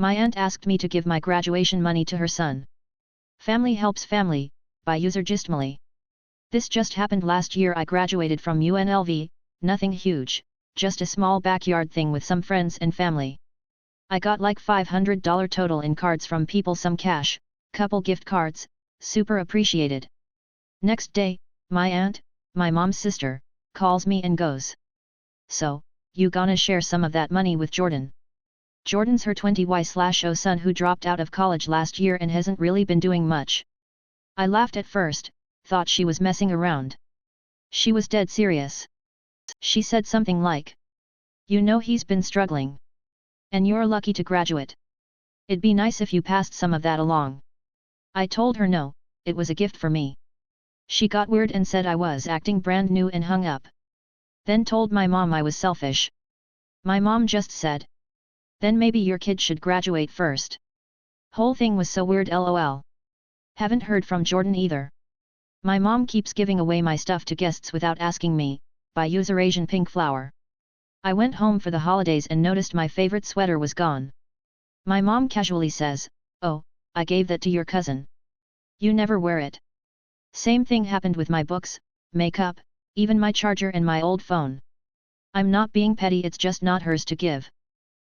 My aunt asked me to give my graduation money to her son. Family helps family, by user Gistmally. This just happened last year. I graduated from UNLV, nothing huge, just a small backyard thing with some friends and family. I got like $500 total in cards from people, some cash, couple gift cards, super appreciated. Next day, my aunt, my mom's sister, calls me and goes, "So, you gonna share some of that money with Jordan?" Jordan's her 20Y/0 son who dropped out of college last year and hasn't really been doing much. I laughed at first, thought she was messing around. She was dead serious. She said something like, "You know he's been struggling. And you're lucky to graduate. It'd be nice if you passed some of that along." I told her no, it was a gift for me. She got weird and said I was acting brand new and hung up. Then told my mom I was selfish. My mom just said, "Then maybe your kid should graduate first." Whole thing was so weird, lol. Haven't heard from Jordan either. My mom keeps giving away my stuff to guests without asking me, by user Asian Pink Flower. I went home for the holidays and noticed my favorite sweater was gone. My mom casually says, "Oh, I gave that to your cousin. You never wear it." Same thing happened with my books, makeup, even my charger and my old phone. I'm not being petty, it's just not hers to give.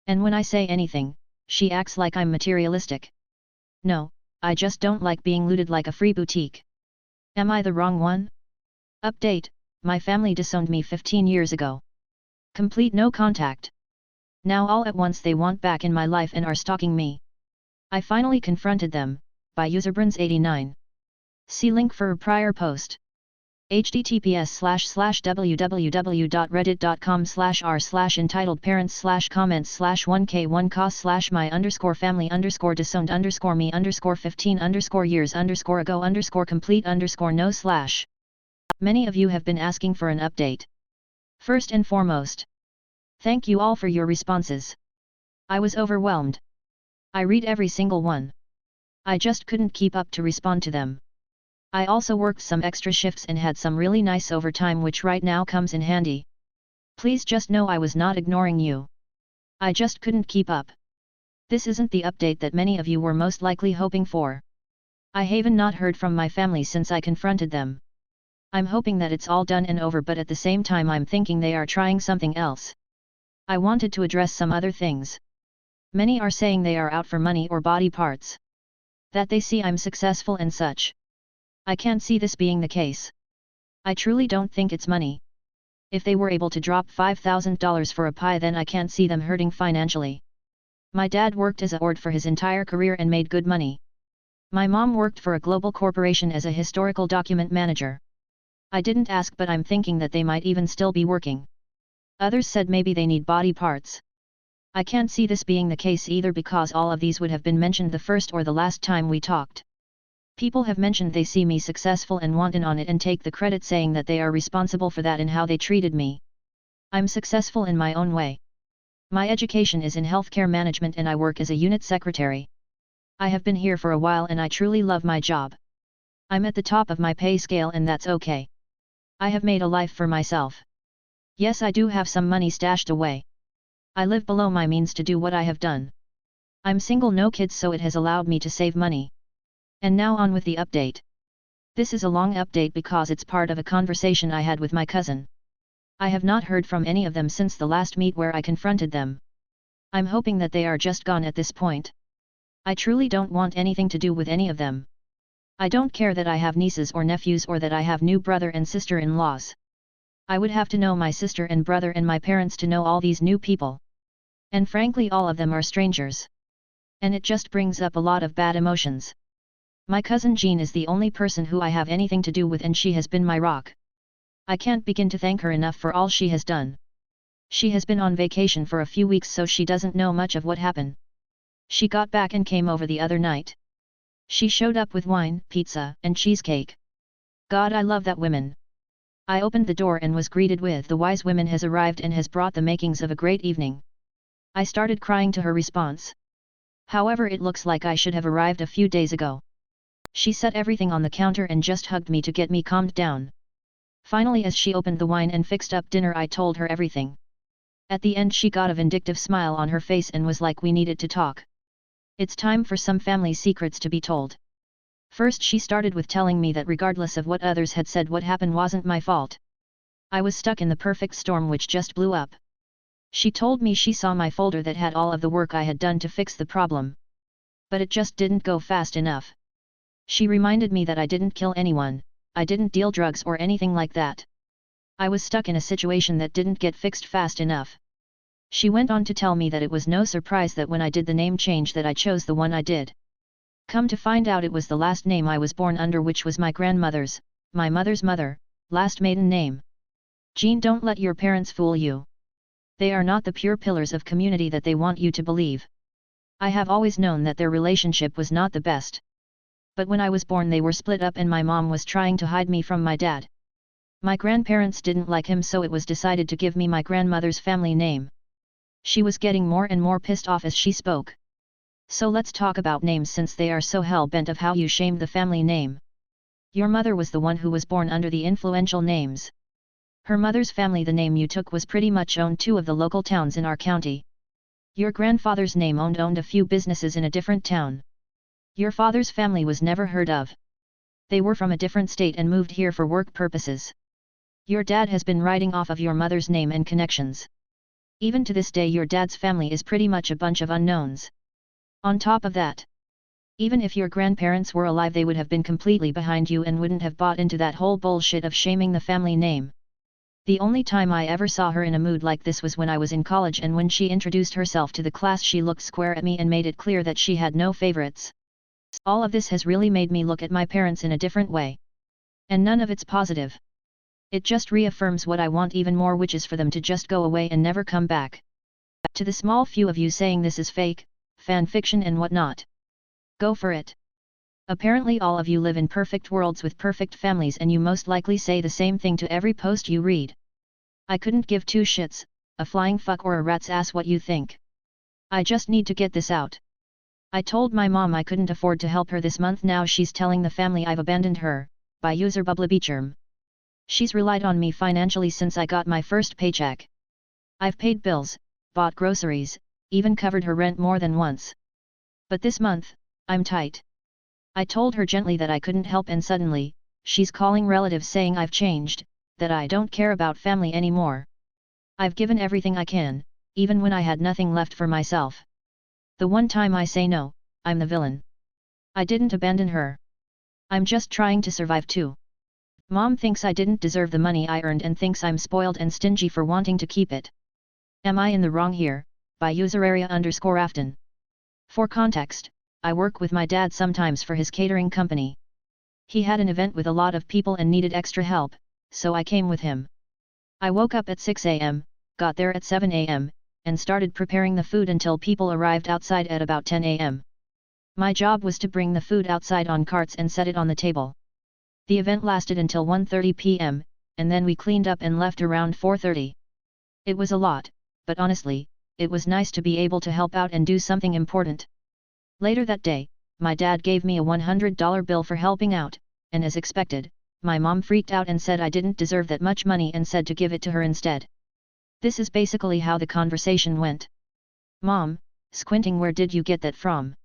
And when I say anything, she acts like I'm materialistic. No, I just don't like being looted like a free boutique. Am I the wrong one? Update: my family disowned me 15 years ago. Complete no contact. Now all at once they want back in my life and are stalking me. I finally confronted them, by user Bruns89. See link for a prior post. https://www.reddit.com/r/entitled_parents/comment/1k1cos/my_family_me_complete_no/. Many of you have been asking for an update. First and foremost, thank you all for your responses. I was overwhelmed. I read every single one. I just couldn't keep up to respond to them. I also worked some extra shifts and had some really nice overtime, which right now comes in handy. Please just know I was not ignoring you. I just couldn't keep up. This isn't the update that many of you were most likely hoping for. I haven't not heard from my family since I confronted them. I'm hoping that it's all done and over, but at the same time I'm thinking they are trying something else. I wanted to address some other things. Many are saying they are out for money or body parts. That they see I'm successful and such. I can't see this being the case. I truly don't think it's money. If they were able to drop $5,000 for a pie, then I can't see them hurting financially. My dad worked as a ORD for his entire career and made good money. My mom worked for a global corporation as a historical document manager. I didn't ask, but I'm thinking that they might even still be working. Others said maybe they need body parts. I can't see this being the case either, because all of these would have been mentioned the first or the last time we talked. People have mentioned they see me successful and want in on it and take the credit, saying that they are responsible for that and how they treated me. I'm successful in my own way. My education is in healthcare management and I work as a unit secretary. I have been here for a while and I truly love my job. I'm at the top of my pay scale and that's okay. I have made a life for myself. Yes, I do have some money stashed away. I live below my means to do what I have done. I'm single, no kids, so it has allowed me to save money. And now on with the update. This is a long update because it's part of a conversation I had with my cousin. I have not heard from any of them since the last meet where I confronted them. I'm hoping that they are just gone at this point. I truly don't want anything to do with any of them. I don't care that I have nieces or nephews or that I have new brother and sister-in-laws. I would have to know my sister and brother and my parents to know all these new people. And frankly, all of them are strangers. And it just brings up a lot of bad emotions. My cousin Jean is the only person who I have anything to do with, and she has been my rock. I can't begin to thank her enough for all she has done. She has been on vacation for a few weeks, so she doesn't know much of what happened. She got back and came over the other night. She showed up with wine, pizza, and cheesecake. God, I love that woman. I opened the door and was greeted with, "The wise woman has arrived and has brought the makings of a great evening." I started crying to her response. However, it looks like I should have arrived a few days ago. She set everything on the counter and just hugged me to get me calmed down. Finally, as she opened the wine and fixed up dinner, I told her everything. At the end she got a vindictive smile on her face and was like, "We needed to talk. It's time for some family secrets to be told. First she started with telling me that regardless of what others had said, what happened wasn't my fault. I was stuck in the perfect storm which just blew up. She told me she saw my folder that had all of the work I had done to fix the problem. But it just didn't go fast enough. She reminded me that I didn't kill anyone, I didn't deal drugs or anything like that. I was stuck in a situation that didn't get fixed fast enough. She went on to tell me that it was no surprise that when I did the name change that I chose the one I did. Come to find out it was the last name I was born under, which was my grandmother's, my mother's mother, last maiden name. Jean, don't let your parents fool you. They are not the pure pillars of community that they want you to believe. I have always known that their relationship was not the best. But when I was born they were split up and my mom was trying to hide me from my dad. My grandparents didn't like him, so it was decided to give me my grandmother's family name. She was getting more and more pissed off as she spoke. So let's talk about names, since they are so hell-bent of how you shamed the family name. Your mother was the one who was born under the influential names. Her mother's family, the name you took, was pretty much owned two of the local towns in our county. Your grandfather's name owned a few businesses in a different town. Your father's family was never heard of. They were from a different state and moved here for work purposes. Your dad has been riding off of your mother's name and connections. Even to this day your dad's family is pretty much a bunch of unknowns. On top of that, even if your grandparents were alive they would have been completely behind you and wouldn't have bought into that whole bullshit of shaming the family name. The only time I ever saw her in a mood like this was when I was in college, and when she introduced herself to the class she looked square at me and made it clear that she had no favorites. All of this has really made me look at my parents in a different way. And none of it's positive. It just reaffirms what I want even more, which is for them to just go away and never come back. To the small few of you saying this is fake, fan fiction and whatnot, go for it. Apparently all of you live in perfect worlds with perfect families, and you most likely say the same thing to every post you read. I couldn't give two shits, a flying fuck or a rat's ass what you think. I just need to get this out. I told my mom I couldn't afford to help her this month. Now she's telling the family I've abandoned her, by user bubblebeacherm. She's relied on me financially since I got my first paycheck. I've paid bills, bought groceries, even covered her rent more than once. But this month, I'm tight. I told her gently that I couldn't help, and suddenly, she's calling relatives saying I've changed, that I don't care about family anymore. I've given everything I can, even when I had nothing left for myself. The one time I say no, I'm the villain. I didn't abandon her. I'm just trying to survive too. Mom thinks I didn't deserve the money I earned and thinks I'm spoiled and stingy for wanting to keep it. Am I in the wrong here? By user_Afton. For context, I work with my dad sometimes for his catering company. He had an event with a lot of people and needed extra help, so I came with him. I woke up at 6 a.m., got there at 7 a.m., and started preparing the food until people arrived outside at about 10 a.m. My job was to bring the food outside on carts and set it on the table. The event lasted until 1:30 p.m., and then we cleaned up and left around 4:30. It was a lot, but honestly, it was nice to be able to help out and do something important. Later that day, my dad gave me a $100 bill for helping out, and as expected, my mom freaked out and said I didn't deserve that much money and said to give it to her instead. This is basically how the conversation went. Mom, squinting, where did you get that from?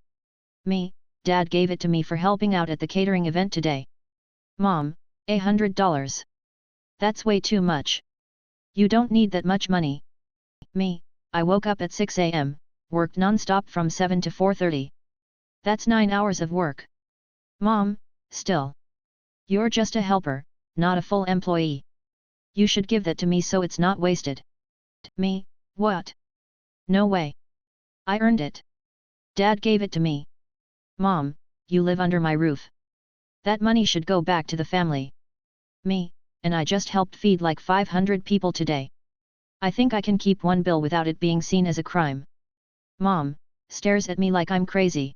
Me, Dad gave it to me for helping out at the catering event today. Mom, $100. That's way too much. You don't need that much money. Me, I woke up at 6 a.m., worked non-stop from 7 to 4:30. That's 9 hours of work. Mom, still. You're just a helper, not a full employee. You should give that to me so it's not wasted. Me, what? No way. I earned it. Dad gave it to me. Mom, you live under my roof. That money should go back to the family. Me, and I just helped feed like 500 people today. I think I can keep one bill without it being seen as a crime. Mom, stares at me like I'm crazy.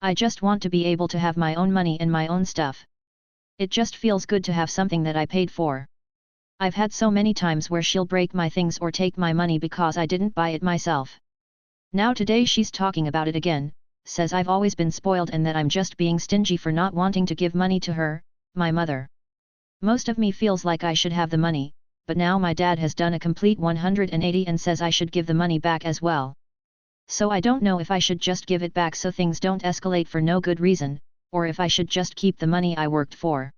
I just want to be able to have my own money and my own stuff. It just feels good to have something that I paid for. I've had so many times where she'll break my things or take my money because I didn't buy it myself. Now today she's talking about it again, says I've always been spoiled and that I'm just being stingy for not wanting to give money to her, my mother. Most of me feels like I should have the money, but now my dad has done a complete 180 and says I should give the money back as well. So I don't know if I should just give it back so things don't escalate for no good reason, or if I should just keep the money I worked for.